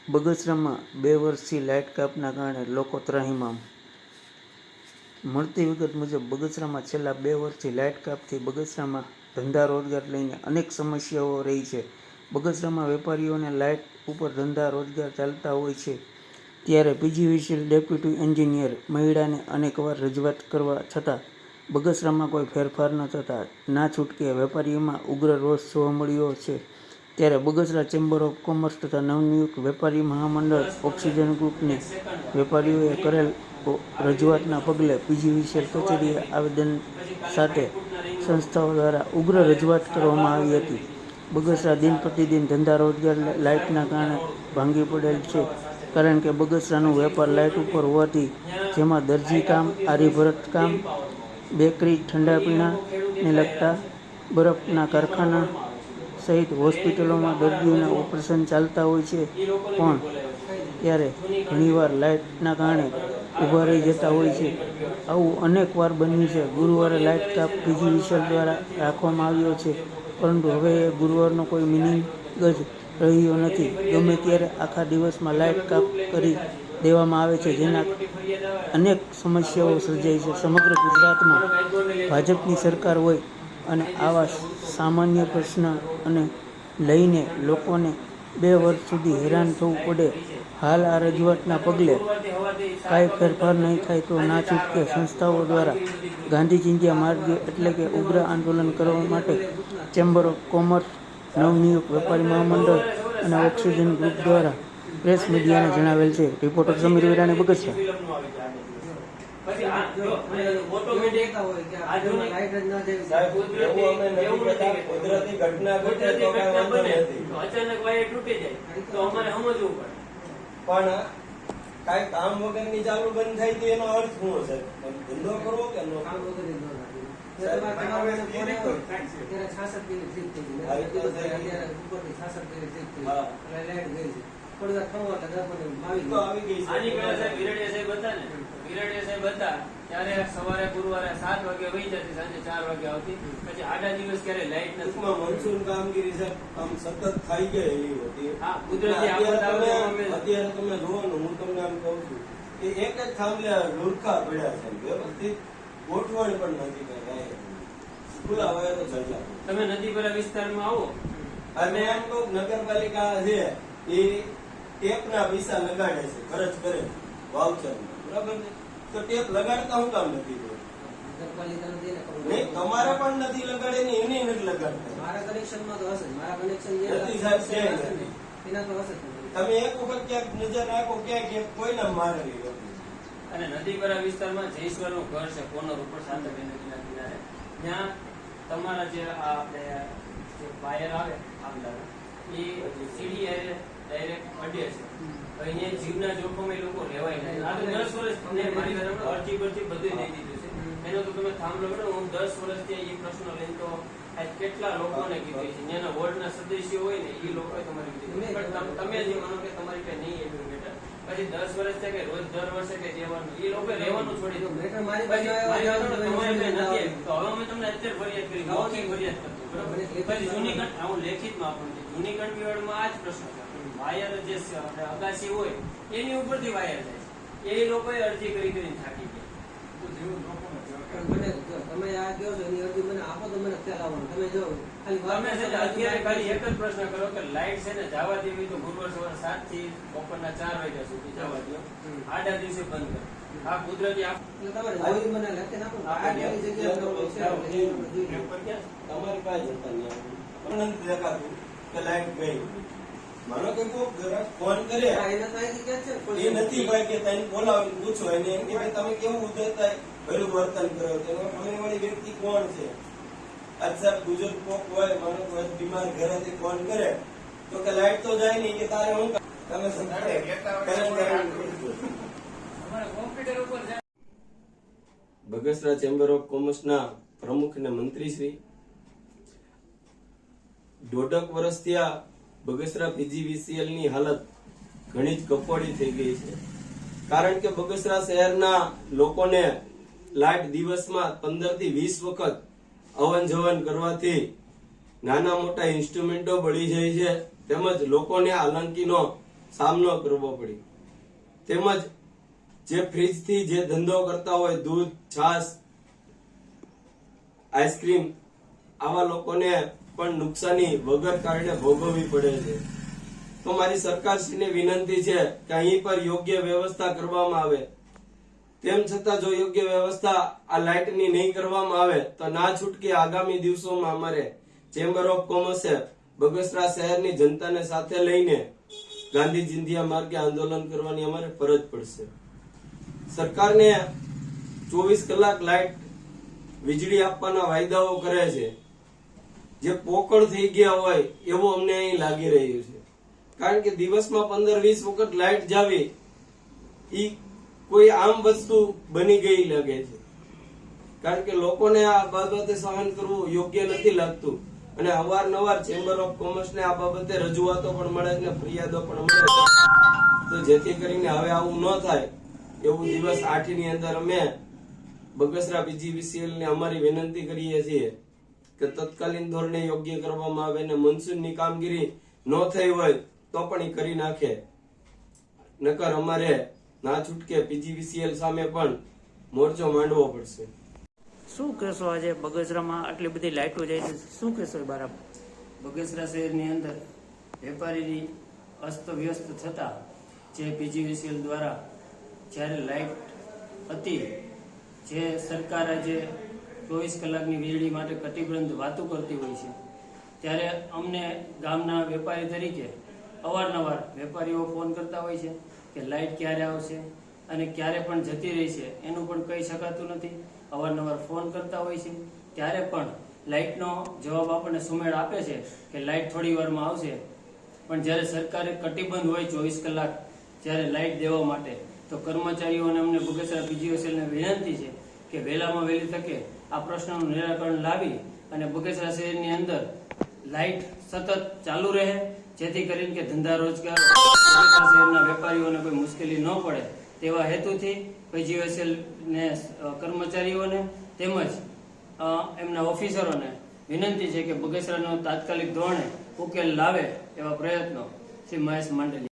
બગસરામાં 2 વર્ષથી લાઇટ કાપના કારણે લોકો ત્રાહિમામ. મળતી વિગત મુજબ બગસરામાં છેલ્લા 2 વર્ષથી લાઇટ કાપથી બગસરામાં ધંધા રોજગાર લઈને અનેક સમસ્યાઓ રહી છે. બગસરામાં વેપારીઓને લાઇટ ઉપર ધંધા રોજગાર ચાલતા હોય છે, ત્યારે પીજીવીસીએલ ડેપ્યુટી એન્જિનિયર મહિડાને અનેકવાર રજૂઆત કરવા છતાં બગસરામાં કોઈ ફેરફાર ન થતાં ના છૂટકે વેપારીઓમાં ઉગ્ર રોષ જોવા મળ્યો છે. ત્યારે બગસરા ચેમ્બર ઓફ કોમર્સ તથા નવનિયુક્ત વેપારી મહામંડળ ઓક્સિજન ગ્રુપને વેપારીઓએ કરેલ રજૂઆતના પગલે પીજીવીસીએલ કચેરીએ આવેદન સાથે સંસ્થાઓ દ્વારા ઉગ્ર રજૂઆત કરવામાં આવી હતી. બગસરા દિન પ્રતિદિન ધંધા રોજગાર લાઇટના કારણે ભાંગી પડેલ છે, કારણ કે બગસરાનો વેપાર લાઇટ ઉપર હોવાથી જેમાં દરજી કામ, આરીભરત કામ, બેકરી, ઠંડા પીણાને લગતા બરફના કારખાના સહિત હોસ્પિટલોમાં દર્દીઓના ઓપરેશન ચાલતા હોય છે, પણ ત્યારે ઘણીવાર લાઇટના કારણે ઊભા રહી જતા હોય છે. આવું અનેક વાર બન્યું છે. ગુરુવારે લાઇટ કાપ પીજીવીસીએલ દ્વારા રાખવામાં આવ્યો છે, પરંતુ હવે એ ગુરુવારનો કોઈ મિનિંગ જ રહ્યો નથી. ગમે ત્યારે આખા દિવસમાં લાઇટ કાપ કરી દેવામાં આવે છે, જેના અનેક સમસ્યાઓ સર્જાય છે. સમગ્ર ગુજરાતમાં ભાજપની સરકાર હોય અને આવા સામાન્ય પ્રશ્ન અને લઈને લોકોને 2 વર્ષ સુધી હેરાન થવું પડે. હાલ આ રજૂઆતના પગલે કાંઈ ફેરફાર નહીં થાય તો ના છૂટકે સંસ્થાઓ દ્વારા ગાંધી ચિંધ્યા માર્ગે એટલે કે ઉગ્ર આંદોલન કરવા માટે ચેમ્બર ઓફ કોમર્સ, નવનિયુક્ત વેપારી મહામંડળ અને ઓક્સિજન ગ્રુપ દ્વારા પ્રેસ મીડિયાને જણાવેલ છે. રિપોર્ટર સમીર વિરાણી, બગસરા. કુદરતી ઘટના ઘટે તો કઈ વાંધો નથી, અચાનક વાયર તૂટી જાય તો અમારે સમજવું પડે. પણ કઈ કામ વગરની ચાલુ બંધ થાય તો એનો અર્થ શું હશે? ધંધો કરવો કે નો કામ વગરની ન ત્યારે સવારે ગુરુવારે 7 વાગે વહી જતી, સાંજે 4 વાગે આવતી, પછી આડા દિવસ ક્યારે લાઈટ નથી. મોન્સૂન કામગીરી છે આમ સતત થઈ ગયેલી હતી. હા, કુદરતી આફત આવે. અત્યારે તમે જોવાનું, હું તમને આમ કહું છું કે એક જ થાંભલે લુરખા પડ્યા છે, વ્યવસ્થિત ગોઠવણ પણ નથી કઈ. ખુલ્લા હોય તો ચર્ચા. તમે નદીપરા વિસ્તારમાં આવો અને એમ કહું નગરપાલિકા છે એ ટેપના પૈસા લગાડે છે, ખર્ચ કરે વાઉચર, બરાબર ને? તો ટેપ લગાડતા હું કામ નથી? નહીં, તમારે પણ નથી લગાડે ને એને નથી લગાડતા. મારા કનેક્શનમાં તો હશે, મારા કનેક્શન એના તો હશે. તમે એક વખત ક્યાંક નજર રાખો, ક્યાંક કોઈને મારે નહીં. અને નદીપરા વિસ્તારમાં જયેશ્વરનું ઘર છે, કોર્નર ઉપર સાતર નદીના કિનારે. ત્યાં તમારા જે આપણે જે વાયર આવે આમદાર એ સીડી ડાયરેક્ટ અડે છે. અહીંયા જીવના જોખમે લોકો રહેવાય નહીં. આ તો 10 વર્ષ મારી અરજી પરથી બધું દઈ દીધું છે. એનો તો તમે થાંભલો બેઠો. હું 10 વર્ષથી એ પ્રશ્ન લઈને તો કેટલા લોકોને કીધું છે. ત્યાંના વોર્ડના સદસ્યો હોય ને એ લોકોએ તમારી કીધું, પણ તમે જે માનો કે તમારી પાસે નહીં એટલું બેટર, પછી 10 વર્ષ છે કે રોજ દર વર્ષે કે દેવાનું, એ લોકો રહેવાનું છોડી દઉં. તમારી પાસે નથી, તો હવે અમે તમને અત્યારે ફરિયાદ કરી, મૌખિક ફરિયાદ કરતો, બરાબર? પછી જૂની ઘટના હું લેખિતમાં આપું છું. જૂની ઘટનામાં આ જ પ્રશ્ન છે. વાયર જે અગાસી હોય એની ઉપરથી વાયર જાય છે. એ લોકોએ અરજી કરીને થાકી ગયા. તમે આ કહો છો એની અરજી મને આપો તો મને ખ્યાલ આવવાનો. તમે જો અત્યારે ખાલી એક જ પ્રશ્ન કરો કે લાઈટ છે ને જવા દેવી તો ગુરુવાર સવારે 7 થી બપોરના 4 વાગ્યા સુધી જવા દો, આડા દિવસે બંધ કરો. આ કુદરતી તમારી પાસે લાઈટ ગઈ, માનો કે ફોન કરે એ નથી ભાઈ કે તને બોલાવી પૂછો એને એમ કે તમે કેવું ઉધરતા ભલું વર્તન કરો. તેનો સામેવાળી વ્યક્તિ કોણ છે? અચ્છા, બુજુર્ગ કોક હોય, માનો કોઈ બીમાર ઘરેથી ફોન કરે તો કે લાઈટ તો જાય નહીં, કે તારે હું તમે બગસરા ચેમ્બર ઓફ કોમર્સના પ્રમુખ અને મંત્રી શ્રી 1.5 વર્ષથી આ બગસરા પીજીવીસીએલ ની હાલત ઘણી જ કફોડી થઈ ગઈ છે. કારણ કે બગસરા શહેરના લોકોને લાઇટ દિવસમાં 15 થી 20 વખત અવન જવન કરવાથી નાના મોટા ઇન્સ્ટ્રુમેન્ટો બળી જાય છે, તેમજ લોકોને હાલાંકીનો સામનો કરવો પડી. તેમજ જે ફ્રીજથી જે ધંધો કરતા હોય, દૂધ, છાશ, આઈસ્ક્રીમ, આવા લોકોને પણ નુકસાની વગર કારણે ભોગવવી પડે છે. તો મારી સરકારશ્રીને વિનંતી છે કે અહીં પર યોગ્ય વ્યવસ્થા કરવામાં આવે. તેમ છતાં જો યોગ્ય વ્યવસ્થા આ લાઇટની નહીં કરવામાં આવે તો ના છૂટકે આગામી દિવસોમાં અમારે ચેમ્બર ઓફ કોમર્સે બગસરા શહેરની જનતાને સાથે લઈને ગાંધી ચિંધ્યા માર્ગે આંદોલન કરવાની અમારે ફરજ પડશે. સરકારને 24 કલાક લાઇટ વીજળી આપવાના વાયદાઓ કરે છે, જે પોકળ થઈ ગયા હોય એવું અમને અહીં લાગી રહ્યું છે. કારણ કે દિવસમાં 15-20 વખત લાઇટ જાવી ઈ કોઈ આમ વસ્તુ બની ગઈ લાગે છે. કારણ કે લોકોને આ બાબતે સહન કરવું યોગ્ય નથી લાગતું અને અવારનવાર ચેમ્બર ઓફ કોમર્સને આ બાબતે રજૂઆતો પણ મળે છે, ફરિયાદો પણ મળે છે. તો જેથી કરીને હવે આવું ન થાય એવું દિવસ 8 ની અંદર અમે બગસરા PGVCL ને અમારી વિનંતી કરીએ છીએ કે તત્કાલીન ધોરણે યોગ્ય કરવામાં આવે અને મનસૂનની કામગીરી ન થઈ હોય તો પણ એ કરી નાખે. નકર અમારે ના છૂટકે PGVCL સામે પણ મોરચો માંડવો પડશે. શું કહેશો? આજે બગસરામાં આટલી બધી લાઇટો જાય છે, શું કહેશો એ બરાબર? બગસરા શહેરની અંદર વેપારીની અસ્તવ્યસ્ત થતા જે PGVCL દ્વારા જ્યારે લાઇટ હતી, જે સરકાર આજે 24 કલાકની વીજળી માટે કટિબદ્ધ વાતો કરતી હોય છે, ત્યારે અમને ગામના વેપારી તરીકે અવારનવાર વેપારીઓ ફોન કરતા હોય છે કે લાઇટ ક્યારે આવશે અને ક્યારે પણ જતી રહી છે એનું પણ કહી શકાતું નથી. અવારનવાર ફોન કરતા હોય છે ત્યારે પણ લાઇટનો જવાબ આપણને સુમેળ આપે છે કે લાઇટ થોડી વારમાં આવશે, પણ જ્યારે સરકારે કટિબદ્ધ હોય 24 કલાક જ્યારે લાઇટ દેવા માટે, તો કર્મચારીઓને અમને બગસરા PGVCLને વિનંતી છે કે વહેલામાં વહેલી તકે આ પ્રશ્નનું નિરાકરણ લાવી અને બગસરા શહેરની અંદર લાઇટ સતત ચાલુ રહે, જેથી કરીને કે ધંધા રોજગાર બગસરા શહેરના વેપારીઓને કોઈ મુશ્કેલી ન પડે તેવા હેતુથી PGVCL ને કર્મચારીઓને તેમજ એમના ઓફિસરોને વિનંતી છે કે બગસરાનો તાત્કાલિક ધોરણે ઉકેલ લાવે એવા પ્રયત્નો શ્રી મહેશ માંડલિયા